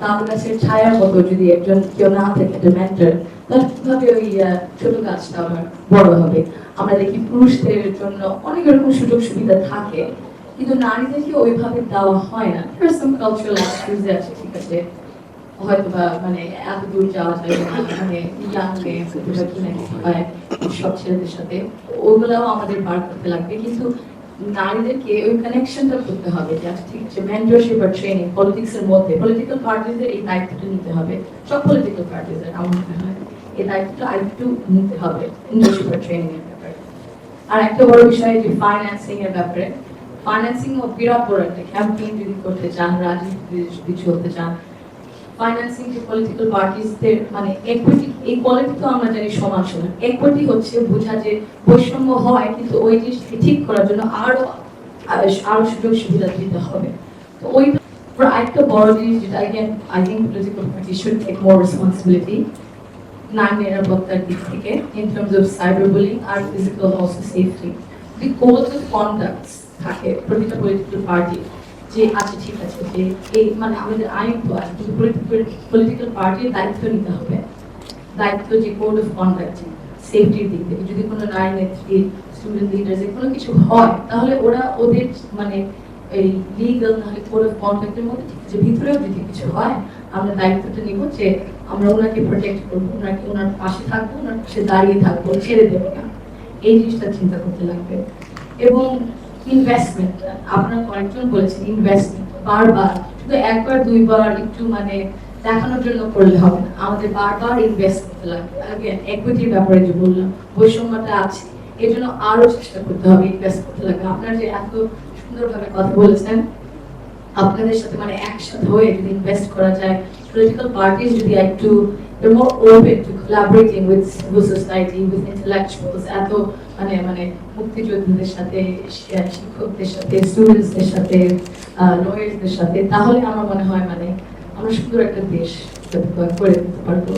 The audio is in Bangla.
তাল গাছের ছায়ার মতো যদি একজন কেউ না থাকে, একটা মেন্টর, তাহলে কিভাবে ওই ছোট গাছটা আবার বড় হবে? আমরা দেখি পুরুষদের জন্য অনেক রকম সুযোগ সুবিধা থাকে, কিন্তু নারীদেরকে ওইভাবে দেওয়া হয় না। কালচারাল অ্যাক্টিভিটি আছে, ঠিক আছে, হয়তো বা মানে এত দূর যাওয়া যায় না, মানে ইয়াং মেয়ে কিনা হয় সব ছেলেদের সাথে, ওগুলাও আমাদের বার করতে লাগবে। কিন্তু নারীদেরকে ওই কানেকশনটা করতে হবে, যে ঠিক আছে মেন্টরশিপ আর ট্রেনিং পলিটিক্সের মধ্যে পলিটিক্যাল পার্টিদের এই দায়িত্বটা নিতে হবে। সব পলিটিক্যাল পার্টিদের আমার মনে হয় এই দায়িত্বটা আরেকটু নিতে হবে মেন্টরশিপ আর ট্রেনিং এর ব্যাপারে। আর একটা বড় বিষয় যে ফাইন্যান্সিং এর ব্যাপারে, ফাইন্যান্সিং ও বিরাট বড় একটা ক্যাম্পেইন যদি করতে চান, রাজনীতি যদি চলতে চান, ফাইন্যান্সিং যে পলিটিক্যাল পার্টিসদের মানে ইকুইটি, এই কোয়ালিটি তো আমরা জানি সমান সমান। ইকুইটি হচ্ছে বোঝা যে বৈষম্য হয়, কিন্তু ওই জিনিসকে ঠিক করার জন্য আরো সুযোগ সুবিধা দিতে হবে। তো ওই একটা বড় জিনিস যেটা I think political party should take more responsibility নারী নিরাপত্তার দিক থেকে, in terms of cyber bullying আর physical also safety. The codes of conducts থাকে প্রতিটা পলিটিক্যাল পার্টি, যে আচ্ছা ঠিক আছে যে এই মানে আমাদের আইন তো আছে, কিন্তু পলিটিক্যাল পার্টির দায়িত্ব নিতে হবে। দায়িত্ব যে কোড অফ কন্ডাক্ট সেফটির দিক থেকে, যদি কোনো নারী নেত্রী, স্টুডেন্ট লিডার যে কোনো কিছু হয়, তাহলে ওরা ওদের মানে এই লিগাল নাহলে কোড অফ কন্ডাক্টের মধ্যে ঠিক আছে, ভিতরেও যদি কিছু হয় আমরা দায়িত্বটা নিব যে আমরা ওনাকে প্রোটেক্ট করবো, ওনাকে ওনার পাশে থাকবো, ওনার পাশে দাঁড়িয়ে থাকবো, ছেড়ে দেবো না। এই জিনিসটা চিন্তা করতে লাগবে। এবং ইনভেস্টমেন্ট, আপনারা কয়েকজন বলেছেন ইনভেস্টমেন্ট বারবার, শুধু একবার দুইবার একটু মানে দেখানোর জন্য করলে হবে না, আমাদের বারবার ইনভেস্ট করতে লাগবে। আগেন ইকুইটির ব্যাপারে যে বললাম, বৈষম্যটা আছে, এই জন্য আরো চেষ্টা করতে হবে, ইনভেস্ট করতে লাগবে। আপনারা যে এত সুন্দরভাবে কথা বলেছেন, আপনাদের সাথে মানে একসাথে হয়ে যদি ইনভেস্ট করা যায়, পলিটিক্যাল পার্টিজ যদি একটু more open to collaborating with civil society, with intellectuals, এত মানে মুক্তিযোদ্ধাদের সাথে, শিক্ষকদের সাথে, স্টুডেন্টসদের সাথে, লয়ার্সদের সাথে, তাহলে আমার মনে হয় মানে আমরা সুন্দর একটা দেশ করে দিতে পারবো।